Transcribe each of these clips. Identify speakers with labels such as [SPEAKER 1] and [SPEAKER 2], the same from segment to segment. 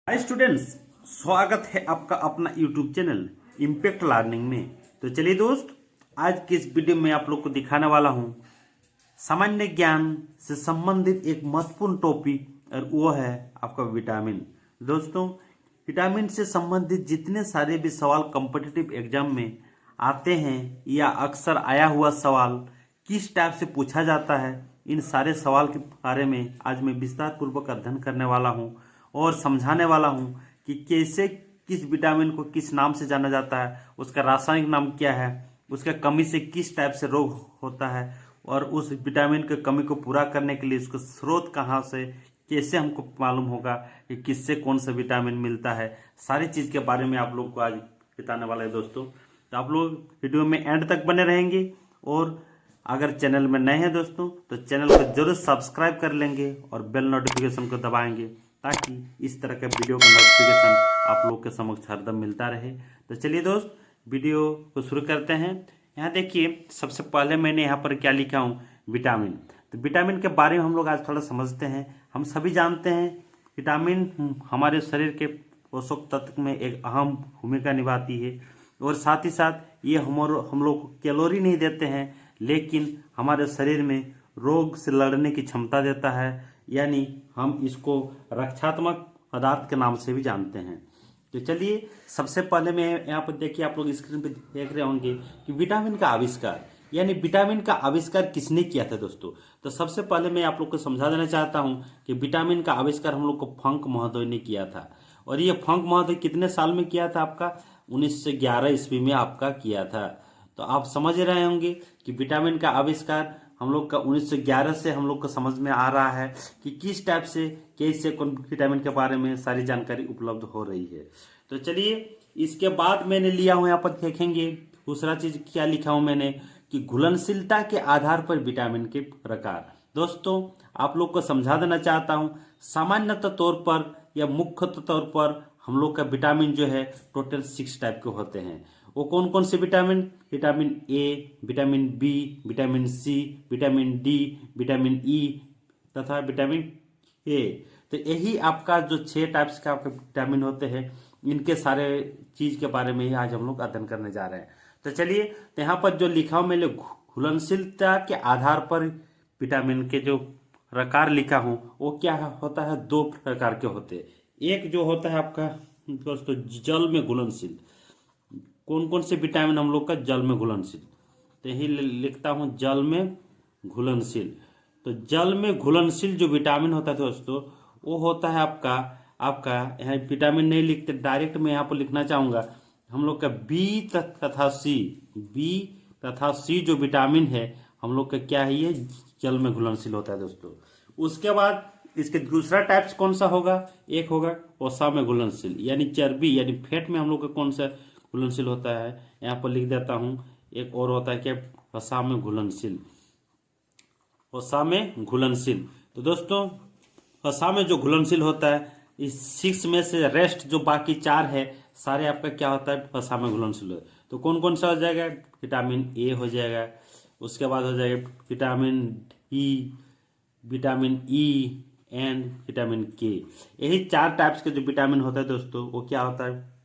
[SPEAKER 1] Hi students, स्वागत है आपका अपना यूट्यूब चैनल इम्पैक्ट लर्निंग में। तो चलिए दोस्त, आज की इस वीडियो में आप लोग को दिखाने वाला हूँ सामान्य ज्ञान से संबंधित एक महत्वपूर्ण टॉपिक, और वो है आपका विटामिन। दोस्तों, विटामिन से संबंधित जितने सारे भी सवाल कॉम्पिटिटिव एग्जाम में आते हैं या अक्सर आया हुआ सवाल किस टाइप से पूछा जाता है, इन सारे सवाल के बारे में आज मैं विस्तार पूर्वक अध्ययन करने वाला हूँ और समझाने वाला हूं कि कैसे किस विटामिन को किस नाम से जाना जाता है, उसका रासायनिक नाम क्या है, उसका कमी से किस टाइप से रोग होता है, और उस विटामिन की कमी को पूरा करने के लिए उसका स्रोत कहाँ से, कैसे हमको मालूम होगा कि किससे कौन सा विटामिन मिलता है। सारी चीज़ के बारे में आप लोग को आज बताने वाला है दोस्तों। तो आप लोग वीडियो में एंड तक बने रहेंगे, और अगर चैनल में नए हैं दोस्तों तो चैनल को जरूर सब्सक्राइब कर लेंगे और बेल नोटिफिकेशन को दबाएंगे, ताकि इस तरह का वीडियो का नोटिफिकेशन आप लोग के समक्ष हरदम मिलता रहे। तो चलिए दोस्त, वीडियो को शुरू करते हैं। यहाँ देखिए, सबसे पहले मैंने यहाँ पर क्या लिखा हूँ, विटामिन। तो विटामिन के बारे में हम लोग आज थोड़ा समझते हैं। हम सभी जानते हैं विटामिन हमारे शरीर के पोषक तत्व में एक अहम भूमिका निभाती है, और साथ ही साथ ये हम लोग को कैलोरी नहीं देते हैं, लेकिन हमारे शरीर में रोग से लड़ने की क्षमता देता है, यानी हम इसको रक्षात्मक पदार्थ के नाम से भी जानते हैं। तो चलिए, सबसे पहले मैं यहाँ पर देखिए, आप लोग स्क्रीन पे देख रहे होंगे कि विटामिन का आविष्कार, यानी विटामिन का आविष्कार किसने किया था दोस्तों। तो सबसे पहले मैं आप लोग को समझा देना चाहता हूँ कि विटामिन का आविष्कार हम लोग को फंक महोदय ने किया था। और ये फंक महोदय कितने साल में किया था? आपका 1911 ईस्वी में आपका किया था। तो आप समझ रहे होंगे कि विटामिन का आविष्कार हम लोग का 1911 से हम लोग को समझ में आ रहा है कि किस टाइप से कैसे कौन विटामिन के बारे में सारी जानकारी उपलब्ध हो रही है। तो चलिए, इसके बाद मैंने लिया हूँ, यहाँ पर देखेंगे दूसरा चीज क्या लिखा हूँ मैंने, कि घुलनशीलता के आधार पर विटामिन के प्रकार। दोस्तों, आप लोग को समझा देना चाहता हूँ, सामान्यतः तौर पर या मुख्य तौर पर हम लोग का विटामिन जो है टोटल 6 टाइप के होते हैं। वो कौन कौन से vitamin? Vitamin A, vitamin B, vitamin C, vitamin D, vitamin E तथा विटामिन ए। तो यही आपका जो 6 टाइप्स का आपके विटामिन होते हैं, इनके सारे चीज के बारे में ही आज हम लोग अध्ययन करने जा रहे हैं। तो चलिए, तो यहाँ पर जो लिखा हूं मैंने, घुलनशीलता के आधार पर विटामिन के जो प्रकार लिखा हूं, वो क्या होता है? 2 प्रकार के होते हैं। एक जो होता है आपका दोस्तों जल में घुलनशील। कौन कौन से विटामिन हम लोग का जल में घुलनशील? तो यही लिखता हूं, जल में घुलनशील। तो जल में घुलनशील जो विटामिन होता है दोस्तों, वो होता है आपका यहाँ विटामिन नहीं लिखते, डायरेक्ट मैं यहाँ पर लिखना चाहूंगा, हम लोग का बी तथा सी जो विटामिन है हम लोग का क्या है, ये जल में घुलनशील होता है दोस्तों। उसके बाद इसके दूसरा टाइप्स कौन सा होगा? एक होगा वसा में घुलनशील, यानी चर्बी यानी फैट में हम लोग का कौन सा घुलनशील होता है, यहाँ पर लिख देता हूं। एक और होता है क्या? वसा में घुलनशील। वसा में घुलनशील। तो दोस्तों, वसा में जो घुलनशील होता है, इस 6 में से रेस्ट जो बाकी 4 है, सारे आपका क्या होता है? वसा में घुलनशील है। तो कौन कौन सा हो जाएगा? विटामिन ए हो जाएगा, उसके बाद हो जाएगा vitamin D, vitamin E and vitamin के। यही 4 टाइप्स के जो विटामिन होता है दोस्तों, वो क्या होता है?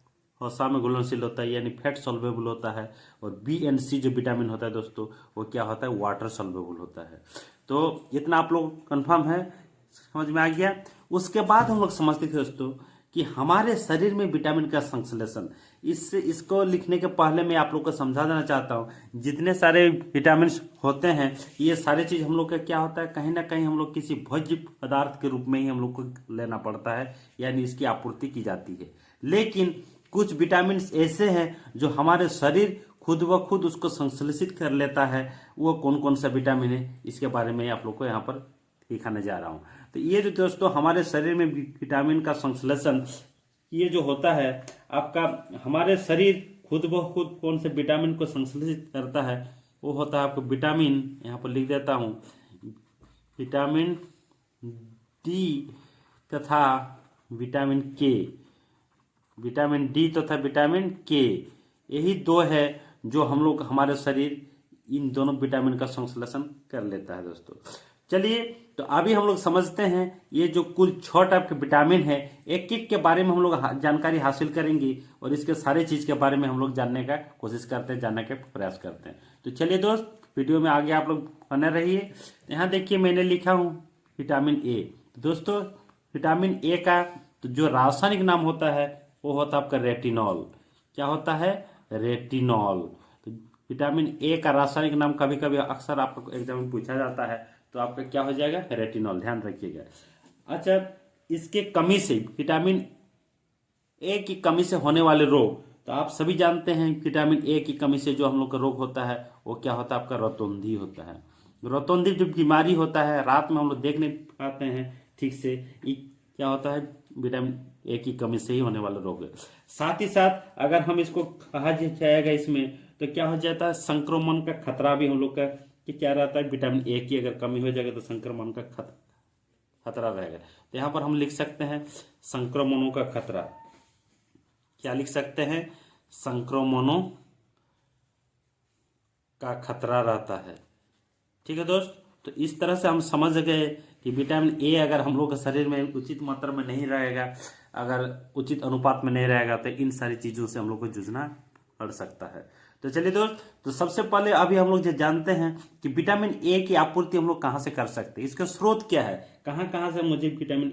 [SPEAKER 1] वसा में घुलनशील होता है, यानी फैट सॉल्वेबल होता है। और बी एंड सी जो विटामिन होता है दोस्तों, वो क्या होता है? वाटर सॉल्वेबल होता है। तो इतना आप लोग कंफर्म है, समझ में आ गया। उसके बाद हम लोग समझते थे दोस्तों कि हमारे शरीर में विटामिन का संश्लेषण, इसको लिखने के पहले मैं आप लोग को समझा देना चाहता हूँ, जितने सारे विटामिन होते हैं, ये सारे चीज हम लोग का क्या होता है, कहीं ना कहीं हम लोग किसी भोज्य पदार्थ के रूप में ही हम लोग को लेना पड़ता है, यानी इसकी आपूर्ति की जाती है। लेकिन कुछ विटामिन ऐसे हैं जो हमारे शरीर खुद ब खुद उसको संश्लेषित कर लेता है। वो कौन कौन सा विटामिन है, इसके बारे में आप लोग को यहाँ पर दिखाने जा रहा हूँ। तो ये जो दोस्तों हमारे शरीर में विटामिन का संश्लेषण ये जो होता है आपका, हमारे शरीर खुद ब खुद कौन से विटामिन को संश्लेषित करता है, वो होता है आपको विटामिन, यहाँ पर लिख देता हूँ, विटामिन डी तथा विटामिन के। विटामिन डी तथा विटामिन के, यही 2 है जो हम लोग हमारे शरीर इन दोनों विटामिन का संश्लेषण कर लेता है दोस्तों। चलिए, तो अभी हम लोग समझते हैं ये जो कुल 6 टाइप के विटामिन है, एक एक के बारे में हम लोग जानकारी हासिल करेंगे और इसके सारे चीज के बारे में हम लोग जानने का कोशिश करते हैं, जानने का प्रयास करते हैं। तो चलिए दोस्त, वीडियो में आगे आप लोग बने रहिए। यहाँ देखिए मैंने लिखा हूँ विटामिन ए। तो दोस्तों विटामिन ए का तो जो रासायनिक नाम होता है वो होता है आपका रेटिनॉल। क्या होता है? रेटिनॉल। तो विटामिन ए का रासायनिक नाम कभी कभी अक्सर आपको एग्जाम में पूछा जाता है, तो आपका क्या हो जाएगा? रेटिनॉल। ध्यान रखिएगा। अच्छा, इसके कमी से, विटामिन ए की कमी से होने वाले रोग, तो आप सभी जानते हैं विटामिन ए की कमी से जो हम लोग का रोग होता है वो क्या होता है? आपका रतौंधी होता है। रतौंधी जो बीमारी होता है, रात में हम लोग देख नहीं पाते हैं ठीक से, ये क्या होता है? विटामिन ए की कमी से ही होने वाला रोग है। साथ ही साथ अगर हम इसको कहा जाएगा इसमें, तो क्या हो जाता है? संक्रमण का खतरा भी हम लोग का कि क्या रहता है? विटामिन ए की अगर कमी हो जाएगा तो संक्रमण का खतरा रहेगा। तो यहाँ पर हम लिख सकते हैं संक्रमणों का खतरा। क्या लिख सकते हैं? संक्रमणों का खतरा रहता है। ठीक है दोस्त, तो इस तरह से हम समझ गए कि विटामिन ए अगर हम लोग के शरीर में उचित मात्रा में नहीं रहेगा, अगर उचित अनुपात में नहीं रहेगा, तो इन सारी चीजों से हम लोग को जूझना पड़ सकता है। तो चलिए दोस्त, तो सबसे पहले अभी हम लोग जो जानते हैं कि विटामिन ए की आपूर्ति हम लोग कहाँ से कर सकते हैं, इसका स्रोत क्या है, कहाँ कहाँ से मुझे विटामिन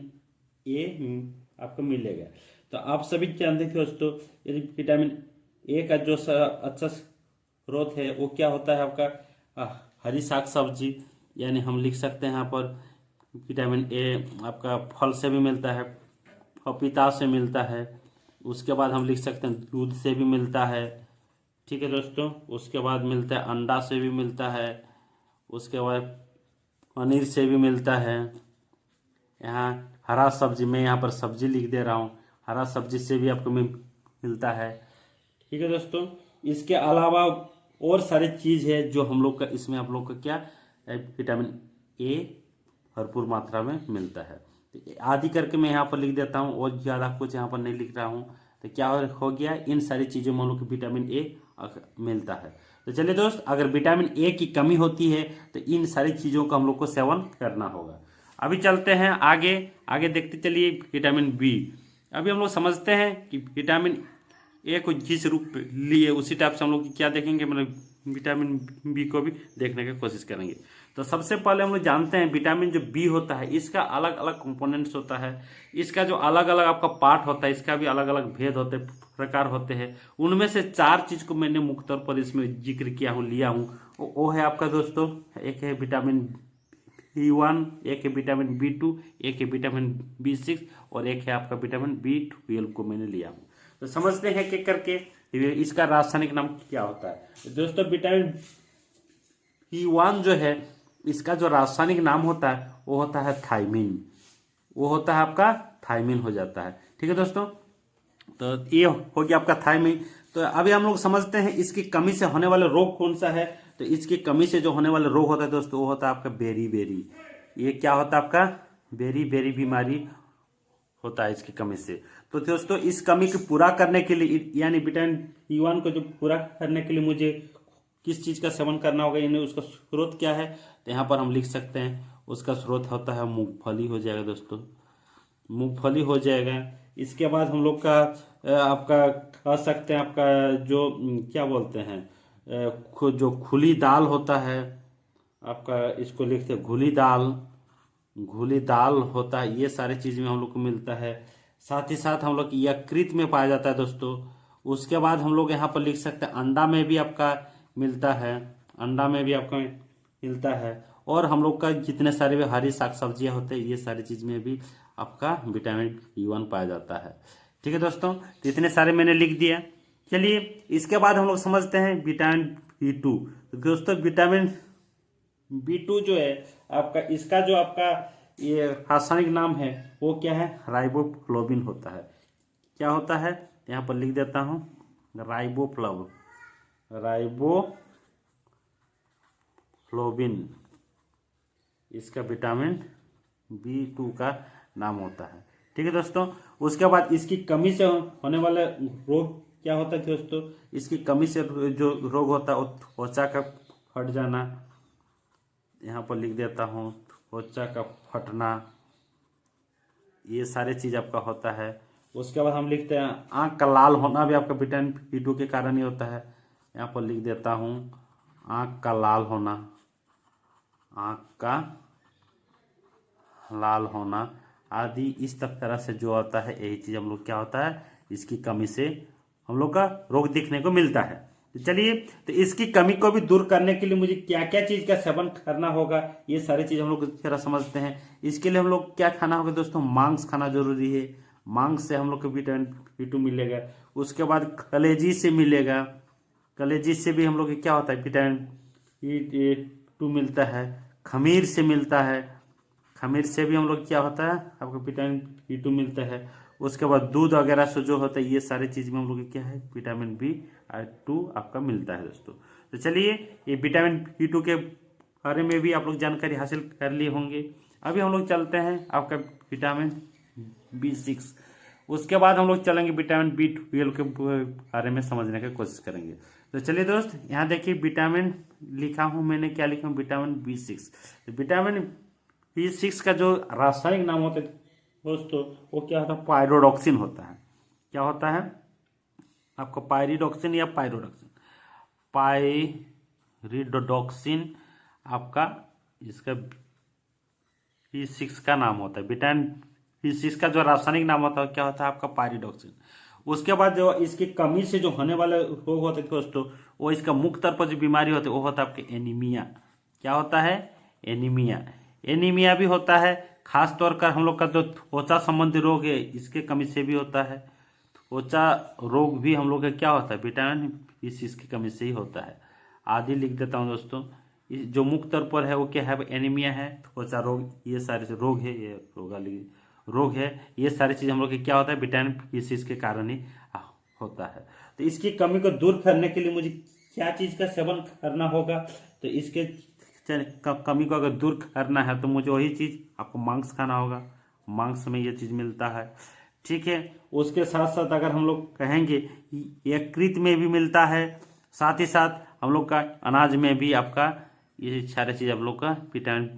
[SPEAKER 1] ए आपको मिलेगा। तो आप सभी जानते थे दोस्तों, यदि विटामिन ए का जो अच्छा स्रोत है वो क्या होता है? आपका हरी साग सब्जी, यानी हम लिख सकते हैं यहाँ पर विटामिन ए आपका फल से भी मिलता है, पपीता से मिलता है, उसके बाद हम लिख सकते हैं दूध से भी मिलता है। ठीक है दोस्तों, उसके बाद मिलता है अंडा से भी मिलता है, उसके बाद पनीर से भी मिलता है। यहाँ हरा सब्जी, मैं यहाँ पर सब्जी लिख दे रहा हूँ, हरा सब्जी से भी आपको मिलता है। ठीक है दोस्तों, इसके अलावा और सारी चीज है जो हम लोग का इसमें आप लोग का क्या विटामिन ए भरपूर मात्रा में मिलता है। तो आदि करके मैं यहाँ पर लिख देता हूँ और ज़्यादा कुछ यहाँ पर नहीं लिख रहा हूँ। तो क्या हो गया? इन सारी चीज़ों में हम लोग को विटामिन ए मिलता है। तो चलिए दोस्त, अगर विटामिन ए की कमी होती है तो इन सारी चीज़ों का हम लोग को सेवन करना होगा। अभी चलते हैं आगे, आगे देखते चलिए विटामिन बी। अभी हम लोग समझते हैं कि विटामिन ए को जिस रूप लिए उसी टाइप से हम लोग क्या देखेंगे, मतलब विटामिन बी को भी देखने की कोशिश करेंगे। तो सबसे पहले हम लोग जानते हैं विटामिन जो बी होता है इसका अलग अलग कंपोनेंट्स होता है, इसका जो अलग अलग आपका पार्ट होता है इसका भी अलग अलग भेद होते प्रकार होते हैं। उनमें से 4 चीज को मैंने मुख्य तौर पर इसमें जिक्र किया हूँ, लिया हूँ। वो है आपका दोस्तों, एक है विटामिन B1, एक है विटामिन B2, एक है विटामिन B6 और एक है आपका विटामिन B12 को मैंने लिया हूँ। तो समझते हैं कि करके इसका रासायनिक नाम क्या होता है। दोस्तों विटामिन B1 जो है इसका जो रासायनिक नाम होता है वो होता है थायमिन, वो होता है आपका थायमिन हो जाता है। ठीक है दोस्तों, तो ये हो गया आपका थायमिन। तो अभी हम लोग समझते हैं इसकी कमी से होने वाला रोग कौन सा है। तो इसकी कमी से जो होने वाला रोग होता है दोस्तों वो होता है आपका बेरी। ये क्या होता है? आपका बेरी बीमारी होता है इसकी कमी से। तो दोस्तों इस कमी को पूरा करने के लिए, यानी विटामिन B1 को जो पूरा करने के लिए मुझे किस चीज का सेवन करना होगा, यानी उसका स्रोत क्या है, तो यहाँ पर हम लिख सकते हैं उसका स्रोत होता है मूंगफली हो जाएगा दोस्तों, मूंगफली हो जाएगा। इसके बाद हम लोग का आपका कह सकते हैं आपका जो क्या बोलते हैं जो खुली दाल होता है आपका, इसको लिखते हैं घुली दाल होता है। ये सारी चीज में हम लोग को मिलता है। साथ ही साथ हम लोग यकृत में पाया जाता है दोस्तों। उसके बाद हम लोग यहाँ पर लिख सकते हैं अंडा में भी आपका मिलता है, अंडा में भी आपका मिलता है। और हम लोग का जितने सारे भी हरी साग सब्जियां होते हैं ये सारी चीज में भी आपका विटामिन B1 पाया जाता है। ठीक है दोस्तों, तो इतने सारे मैंने लिख दिया। चलिए इसके बाद हम लोग समझते हैं विटामिन B2। तो दोस्तों विटामिन B2 जो है आपका, इसका जो आपका ये रासायनिक नाम है वो क्या है? राइबोफ्लोविन होता है। क्या होता है? यहाँ पर लिख देता हूँ राइबोफ्लोविन, इसका विटामिन B2 का नाम होता है। ठीक है दोस्तों, उसके बाद इसकी कमी से होने वाला रोग क्या होता है दोस्तों? इसकी कमी से जो रोग होता है त्वचा का फट जाना, यहाँ पर लिख देता हूँ त्वचा का फटना, ये सारे चीज़ आपका होता है। उसके बाद हम लिखते हैं आँख का लाल होना भी आपका विटामिन B2 के कारण ही होता है। यहाँ पर लिख देता हूँ आँख का लाल होना, आँख का लाल होना आदि इस तरह से जो होता है, यही चीज़ हम लोग क्या होता है, इसकी कमी से हम लोग का रोग दिखने को मिलता है। तो चलिए, तो इसकी कमी को भी दूर करने के लिए मुझे क्या क्या चीज़ का सेवन करना होगा, ये सारी चीज़ हम लोग जरा समझते हैं। इसके लिए हम लोग क्या खाना होगा दोस्तों, मांस खाना जरूरी है। मांस से हम लोग को विटामिन B2 मिलेगा। उसके बाद कलेजी से मिलेगा, कलेजी से भी हम लोग को क्या होता है, विटामिन B2 मिलता है। खमीर से मिलता है, खमीर से भी हम लोग क्या होता है, आपको विटामिन B2 मिलता है। उसके बाद दूध वगैरह से जो होता है, ये सारे चीज़ में हम लोग क्या है, विटामिन B2 आपका मिलता है दोस्तों। तो चलिए, ये विटामिन B2 के बारे में भी आप लोग जानकारी हासिल कर लिए होंगे। अभी हम लोग चलते हैं आपका विटामिन B6। उसके बाद हम लोग चलेंगे विटामिन B12 के बारे में समझने की कोशिश करेंगे। तो चलिए दोस्त, यहाँ देखिए विटामिन लिखा हूँ मैंने, क्या लिखा हूँ, विटामिन B6। विटामिन B6 का जो रासायनिक नाम होता है दोस्तों, वो क्या होता है, पायरोडॉक्सिन होता है। क्या होता है आपको, पायरिडॉक्सिन या पायरोडॉक्सिन, पायरिडोडॉक्सिन आपका इसका B6 का नाम होता है। विटामिन B6 का जो रासायनिक नाम होता है क्या होता है आपका, पायरिडॉक्सिन। उसके बाद जो इसकी कमी से जो होने वाले रोग होते हैं दोस्तों, वो इसका मुख्य तौर पर जो बीमारी होती है वो होता है आपके एनीमिया। क्या होता है, एनीमिया। एनीमिया भी होता है, खास तौर पर हम लोग का जो त्वचा संबंधी रोग है, इसके कमी से भी होता है। त्वचा रोग भी हम लोग का क्या होता है, विटामिन B6 की कमी से ही होता है। आदि लिख देता हूँ दोस्तों। जो मुख्य तौर पर है वो क्या है, एनीमिया है, त्वचा रोग, ये सारे रोग है, ये रोग है, ये सारी चीज़ हम लोग क्या होता है, विटामिन B6 के कारण ही होता है। तो इसकी कमी को दूर करने के लिए मुझे क्या चीज़ का सेवन करना होगा, तो इसके कमी को अगर दूर करना है तो मुझे वही चीज़, आपको मांस खाना होगा। मांस में ये चीज़ मिलता है, ठीक है। उसके साथ साथ अगर हम लोग कहेंगे, यकृत में भी मिलता है, साथ ही साथ हम लोग का अनाज में भी आपका ये सारे चीज़ आप लोग का विटामिन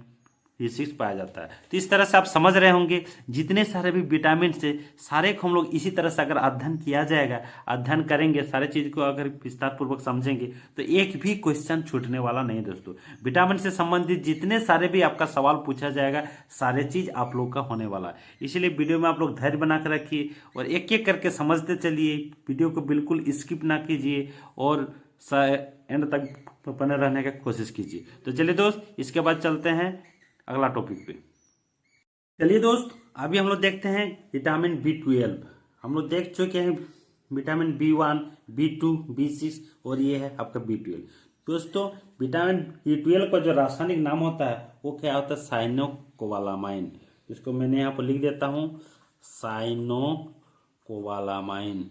[SPEAKER 1] B6 पाया जाता है। तो इस तरह से आप समझ रहे होंगे, जितने सारे भी विटामिन से सारे को हम लोग इसी तरह से अगर अध्ययन किया जाएगा, अध्ययन करेंगे, सारे चीज़ को अगर विस्तार पूर्वक समझेंगे, तो एक भी क्वेश्चन छूटने वाला नहीं दोस्तों। विटामिन से संबंधित जितने सारे भी आपका सवाल पूछा जाएगा, सारे चीज़ आप लोग का होने वाला है। इसलिए वीडियो में आप लोग धैर्य बना कर रखिए और एक एक करके समझते चलिए। वीडियो को बिल्कुल स्किप ना कीजिए और एंड तक बने रहने की कोशिश कीजिए। तो चलिए दोस्त, इसके बाद चलते हैं अगला टॉपिक पे। चलिए दोस्त, अभी हम लोग देखते हैं विटामिन B12। हम लोग देख चुके हैं विटामिन B1, B2, B6 और ये है आपका B12। दोस्तों, विटामिन B12 का जो रासायनिक नाम होता है वो क्या होता है, साइनोकोबालामाइन। इसको मैंने यहाँ पर लिख देता हूँ, साइनोकोबालामाइन।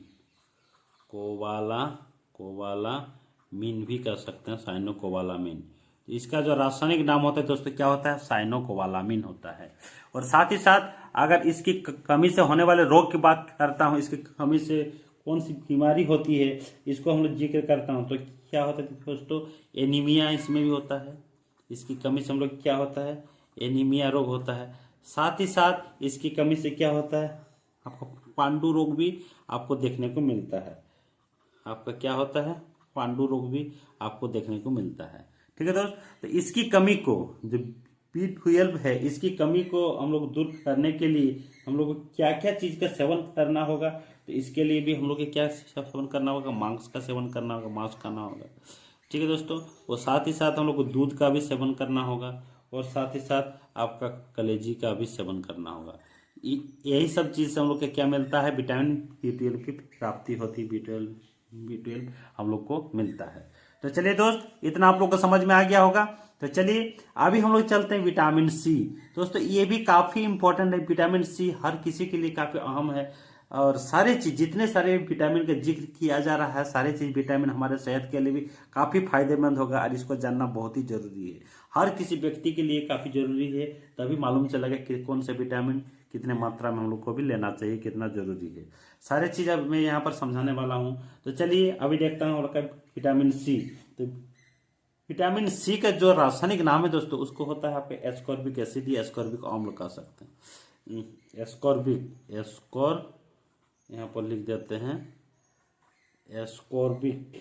[SPEAKER 1] कोबालामीन भी कर सकते हैं, साइनोकोबालामीन। इसका जो रासायनिक नाम होता है दोस्तों क्या होता है, साइनोकोबालामीन होता है। और साथ ही साथ अगर इसकी कमी से होने वाले रोग की बात करता हूँ, इसकी कमी से कौन सी बीमारी होती है, इसको हम लोग जिक्र करता हूँ, तो क्या होता है दोस्तों, एनीमिया इसमें भी होता है। इसकी कमी से हम लोग क्या होता है, एनीमिया रोग होता है। साथ ही साथ इसकी कमी से क्या होता है, आपको पांडु रोग भी आपको देखने को मिलता है। आपका क्या होता है, पांडु रोग भी आपको देखने को मिलता है, ठीक है दोस्त। तो इसकी कमी को, जो B12 है, इसकी कमी को हम लोग दूर करने के लिए हम लोग को क्या क्या चीज़ का सेवन करना होगा, तो इसके लिए भी हम लोग को क्या सेवन करना होगा, मांस का सेवन करना होगा, मांस खाना होगा, ठीक है दोस्तों। और साथ ही साथ हम लोग को दूध का भी सेवन करना होगा और साथ ही साथ आपका कलेजी का भी सेवन करना होगा। यही सब चीज़ से हम लोग को क्या मिलता है, विटामिन B12 की प्राप्ति होती है। B12 हम लोग को मिलता है। तो चलिए दोस्त, इतना आप लोग को समझ में आ गया होगा। तो चलिए अभी हम लोग चलते हैं विटामिन C। दोस्तों, ये भी काफ़ी इंपॉर्टेंट है। विटामिन C हर किसी के लिए काफ़ी अहम है और सारे चीज़, जितने सारे विटामिन का जिक्र किया जा रहा है, सारे चीज़ विटामिन हमारे सेहत के लिए भी काफ़ी फायदेमंद होगा और इसको जानना बहुत ही जरूरी है। हर किसी व्यक्ति के लिए काफ़ी जरूरी है, तभी मालूम चलेगा कि कौन से विटामिन कितने मात्रा में हम लोग को भी लेना चाहिए, कितना जरूरी है। सारे चीज़ अब मैं यहाँ पर समझाने वाला हूँ। तो चलिए अभी देखता हूँ विटामिन C। तो विटामिन सी का जो रासायनिक नाम है दोस्तों उसको होता है आपके एस्कॉर्बिक एसिड या एस्कॉर्बिक अम्ल कह सकते हैं। एस्कॉर यहाँ पर लिख देते हैं एस्कॉर्बिक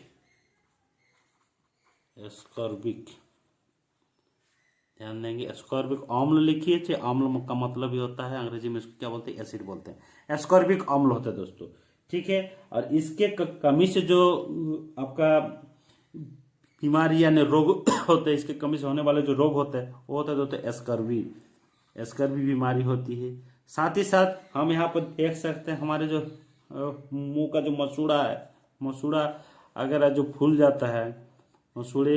[SPEAKER 1] ध्यान देंगे। एस्कॉर्बिक अम्ल लिखिए, चाहे अम्ल का मतलब ही होता है अंग्रेजी में इसको क्या बोलते हैं, एसिड बोलते हैं। एस्कॉर्बिक अम्ल होता है दोस्तों, ठीक है। और इसके कमी से जो आपका बीमारी यानी रोग होते हैं, इसके कमी से होने वाले जो रोग होते हैं वो होता है दोस्तों एस्कर्वी बीमारी होती है। साथ ही साथ हम यहाँ पर देख सकते हैं हमारे जो मुंह का जो मसूड़ा अगर जो फूल जाता है, मसूड़े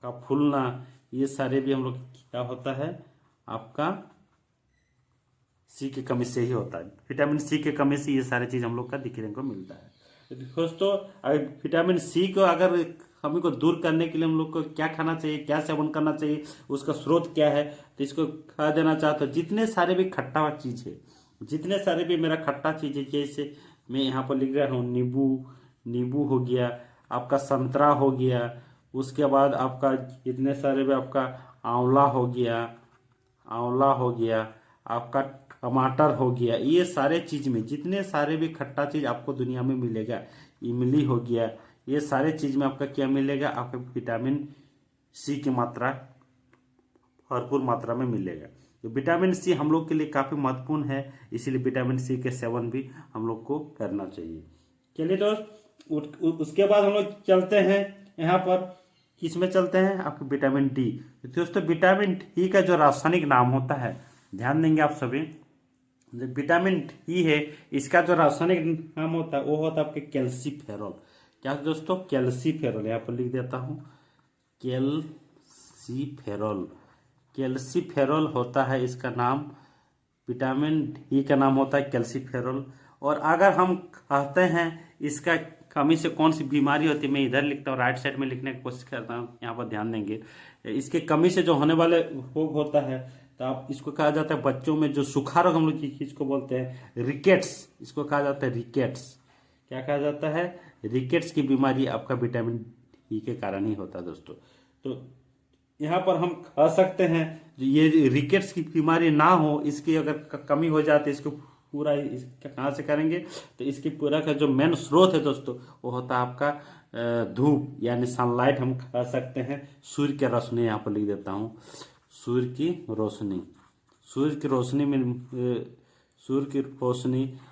[SPEAKER 1] का फूलना, ये सारे भी हम लोग क्या होता है आपका सी की कमी से ही होता है। विटामिन सी की कमी से ये सारी चीज हम लोग का दिखने को मिलता है। दोस्तों अगर विटामिन सी को अगर कमी को दूर करने के लिए हम लोग को क्या खाना चाहिए, क्या सेवन करना चाहिए, उसका स्रोत क्या है, तो इसको खा देना चाहते हो। जितने सारे भी खट्टा चीज है, जितने सारे भी मेरा खट्टा चीज है, जैसे मैं यहाँ पर लिख रहा हूँ नींबू हो गया, आपका संतरा हो गया, उसके बाद आपका जितने सारे भी आपका आंवला हो गया, आपका टमाटर हो गया, ये सारे चीज में जितने सारे भी खट्टा चीज आपको दुनिया में मिलेगा, इमली हो गया, ये सारे चीज में आपका क्या मिलेगा, आपका विटामिन सी की मात्रा भरपूर मात्रा में मिलेगा। तो विटामिन सी हम लोग के लिए काफी महत्वपूर्ण है, इसीलिए विटामिन सी के सेवन भी हम लोग को करना चाहिए। चलिए दोस्त उसके बाद हम लोग चलते हैं यहाँ पर, किसमें चलते हैं, आपके विटामिन डी। दोस्तों विटामिन डी का जो रासायनिक नाम होता है, ध्यान देंगे आप सभी, जो विटामिन डी है इसका जो रासायनिक नाम होता है वो होता है आपके कैल्सीफेरॉल। क्या दोस्तों, कैल्सीफेरॉल, यहाँ पर लिख देता हूँ कैल्सीफेरॉल होता है इसका नाम। विटामिन डी का नाम होता है कैल्सीफेरॉल। और अगर हम कहते हैं इसका कमी से कौन सी बीमारी होती है, मैं इधर लिखता हूँ, राइट साइड में लिखने की कोशिश करता हूँ, यहाँ पर ध्यान देंगे। इसके कमी से जो होने वाले रोग होता है, तो आप इसको कहा जाता है बच्चों में जो सूखा रोग हम लोग इसको बोलते हैं रिकेट्स, इसको कहा जाता है रिकेट्स। क्या कहा जाता है, रिकेट्स की बीमारी आपका विटामिन डी के कारण ही होता है दोस्तों। तो यहाँ पर हम कह सकते हैं ये रिकेट्स की बीमारी ना हो, इसकी अगर कमी हो जाती है, इसको पूरा कहाँ से करेंगे, तो इसकी पूरा का जो मेन स्रोत है दोस्तों वो होता है आपका धूप यानी सनलाइट हम कह सकते हैं। सूर्य की रोशनी, यहाँ पर लिख देता हूँ सूर्य की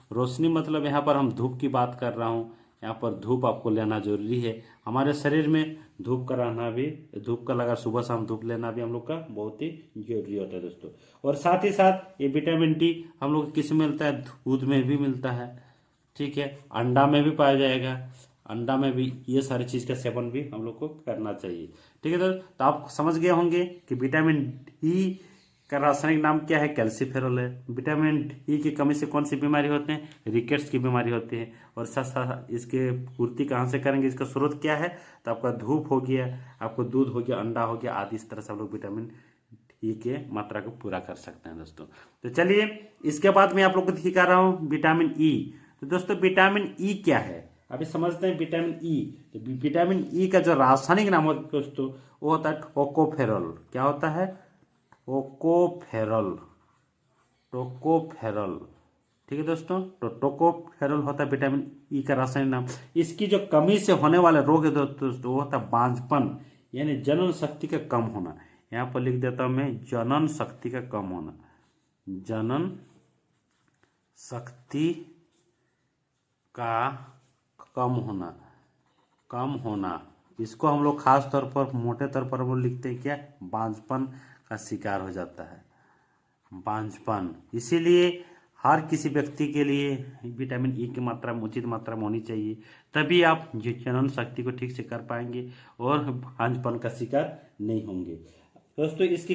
[SPEAKER 1] रोशनी मतलब यहाँ पर हम धूप की बात कर रहा हूँ। यहाँ पर धूप आपको लेना जरूरी है। हमारे शरीर में धूप का लगा सुबह शाम धूप लेना भी हम लोग का बहुत ही जरूरी होता है दोस्तों। और साथ ही साथ ये विटामिन डी हम लोग किस में मिलता है, दूध में भी मिलता है, ठीक है, अंडा में भी पाया जाएगा, अंडा में भी ये सारी चीज का सेवन भी हम लोग को करना चाहिए, ठीक है दोस्तों। तो आप समझ गए होंगे कि विटामिन डी का रासायनिक नाम क्या है, कैल्सीफेरॉल है। विटामिन डी की कमी से कौन सी बीमारी होते हैं, रिकेट्स की बीमारी होती है। और साथ साथ इसके पूर्ति कहाँ से करेंगे, इसका स्रोत क्या है, तो आपका धूप हो गया, आपको दूध हो गया, अंडा हो गया आदि, इस तरह से हम लोग विटामिन डी के मात्रा को पूरा कर सकते हैं दोस्तों। तो चलिए इसके बाद मैं आप लोग को दिखा रहा हूँ विटामिन ई। तो दोस्तों विटामिन ई क्या है अभी समझते हैं। विटामिन ई, तो विटामिन ई का जो रासायनिक नाम होता है दोस्तों वो होता है टोकोफेरॉल। क्या होता है, टोकोफेरॉल, ठीक है दोस्तों। तो टोकोफेरॉल होता है विटामिन ई का रासायनिक नाम। इसकी जो कमी से होने वाले रोग है दोस्तों वो होता है बांझपन यानी जनन शक्ति का कम होना। यहाँ पर लिख देता हूं मैं जनन शक्ति का कम होना, जनन शक्ति का कम होना। इसको हम लोग खास तौर पर मोटे तौर पर हम लोग लिखते हैं क्या, बांझपन का शिकार हो जाता है, बांझपन। इसीलिए हर किसी व्यक्ति के लिए विटामिन ई की मात्रा उचित मात्रा में होनी चाहिए, तभी आप जनन शक्ति को ठीक से कर पाएंगे और बांझपन का शिकार नहीं होंगे दोस्तों। इसकी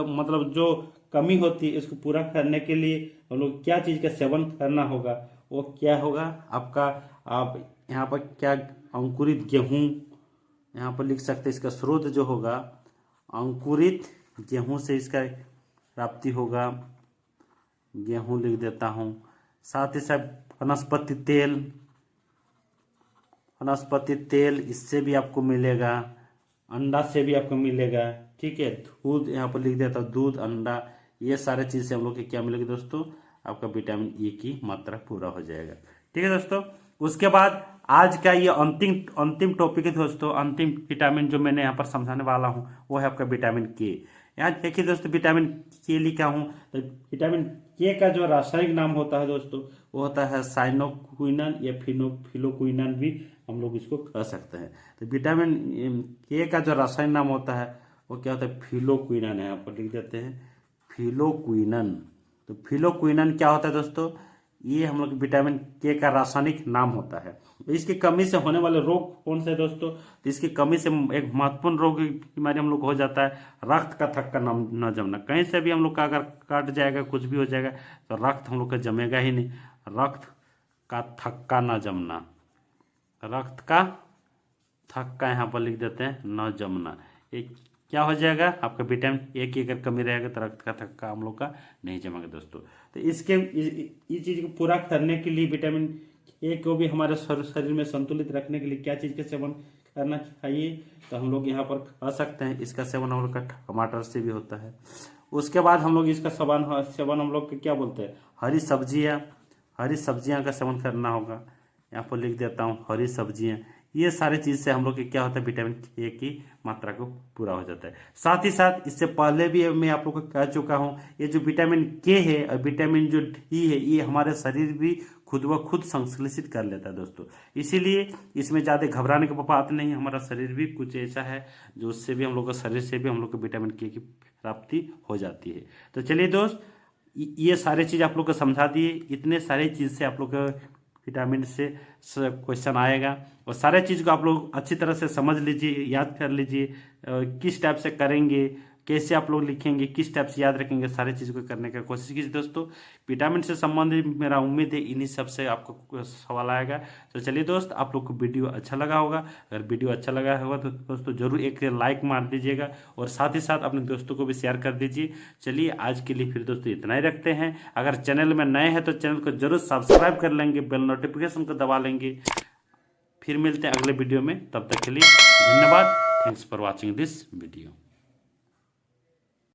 [SPEAKER 1] मतलब जो कमी होती है इसको पूरा करने के लिए हम लोग क्या चीज का सेवन करना होगा, वो क्या होगा आपका, आप यहाँ पर क्या अंकुरित गेहूं यहाँ पर लिख सकते हैं। इसका स्रोत जो होगा अंकुरित गेहूं से इसका प्राप्ति होगा, गेहूं लिख देता हूं। साथ ही साथ वनस्पति तेल, वनस्पति तेल, इससे भी आपको मिलेगा, अंडा से भी आपको मिलेगा, ठीक है। दूध यहाँ पर लिख देता हूँ, दूध, अंडा, ये सारे चीज़ से हम लोग को क्या मिलेगी दोस्तों, आपका विटामिन ई की मात्रा पूरा हो जाएगा, ठीक है दोस्तों। उसके बाद आज का ये अंतिम टॉपिक है दोस्तों, अंतिम विटामिन जो मैंने यहाँ पर समझाने वाला हूँ वो है आपका विटामिन के। यहाँ देखिए दोस्तों, विटामिन के लिखा हूँ, तो विटामिन के का जो रासायनिक नाम होता है दोस्तों वो होता है साइनोक्विनन या फिलोक्विनन भी हम लोग इसको कह सकते हैं। तो विटामिन के का जो रासायनिक नाम होता है वो क्या होता है, फिलोक्विनन है, यहाँ पर लिख देते हैं फिलोक्विनन। तो फिलोक्विनन क्या होता है दोस्तों, ये हम लोग विटामिन के का रासायनिक नाम होता है। तो इसकी कमी से होने वाले रोग कौन से दोस्तों, तो इसकी कमी से एक महत्वपूर्ण रोग की बीमारी हम लोग हो जाता है रक्त का थक्का न जमना। कहीं से भी हम लोग का अगर कट जाएगा, कुछ भी हो जाएगा, तो रक्त हम लोग का जमेगा ही नहीं, रक्त का थक्का न जमना, रक्त का थक्का यहाँ पर लिख देते हैं न जमना। एक क्या हो जाएगा, आपका विटामिन ए की अगर कमी रहेगा तो रक्त का थक्का हम लोग का नहीं जमेगा दोस्तों। तो इसके इस चीज़ को पूरा करने के लिए, विटामिन ए को भी हमारे शरीर में संतुलित रखने के लिए क्या चीज़ का सेवन करना चाहिए, तो हम लोग यहाँ पर खा सकते हैं। इसका सेवन हम लोग का टमाटर से भी होता है। उसके बाद हम लोग इसका सेवन हम लोग क्या बोलते हैं, हरी सब्जियाँ का सेवन करना होगा। यहाँ पर लिख देता हूँ हरी सब्जियाँ, ये सारी चीज़ से हम लोग क्या होता है, विटामिन ए की मात्रा को पूरा हो जाता है। साथ ही साथ इससे पहले भी मैं आप लोग को कह चुका हूँ, ये जो विटामिन के है और विटामिन जो डी है, ये हमारे शरीर भी खुद ब खुद संश्लेषित कर लेता है दोस्तों। इसीलिए इसमें ज़्यादा घबराने की बात नहीं है, हमारा शरीर भी कुछ ऐसा है जो उससे भी हम लोग का शरीर से भी हम लोग को विटामिन के की प्राप्ति हो जाती है। तो चलिए दोस्त, ये सारे चीज़ आप लोग को समझा दिए। इतने सारे चीज़ से आप लोग का विटामिन से क्वेश्चन आएगा, और सारे चीज़ को आप लोग अच्छी तरह से समझ लीजिए, याद कर लीजिए, किस टाइप से करेंगे, कैसे आप लोग लिखेंगे, किस टाइप से याद रखेंगे, सारी चीज़ को करने का कोशिश कीजिए दोस्तों। विटामिन से संबंधित मेरा उम्मीद है इन्हीं सब से आपको सवाल आएगा। तो चलिए दोस्त, आप लोग को वीडियो अच्छा लगा होगा, अगर वीडियो अच्छा लगा होगा तो दोस्तों जरूर एक लाइक मार दीजिएगा, और साथ ही साथ अपने दोस्तों को भी शेयर कर दीजिए। चलिए आज के लिए फिर दोस्तों इतना ही रखते हैं। अगर चैनल में नए हैं तो चैनल को जरूर सब्सक्राइब कर लेंगे, बेल नोटिफिकेशन को दबा लेंगे। फिर मिलते हैं अगले वीडियो में, तब तक के लिए धन्यवाद। Thanks for watching this video.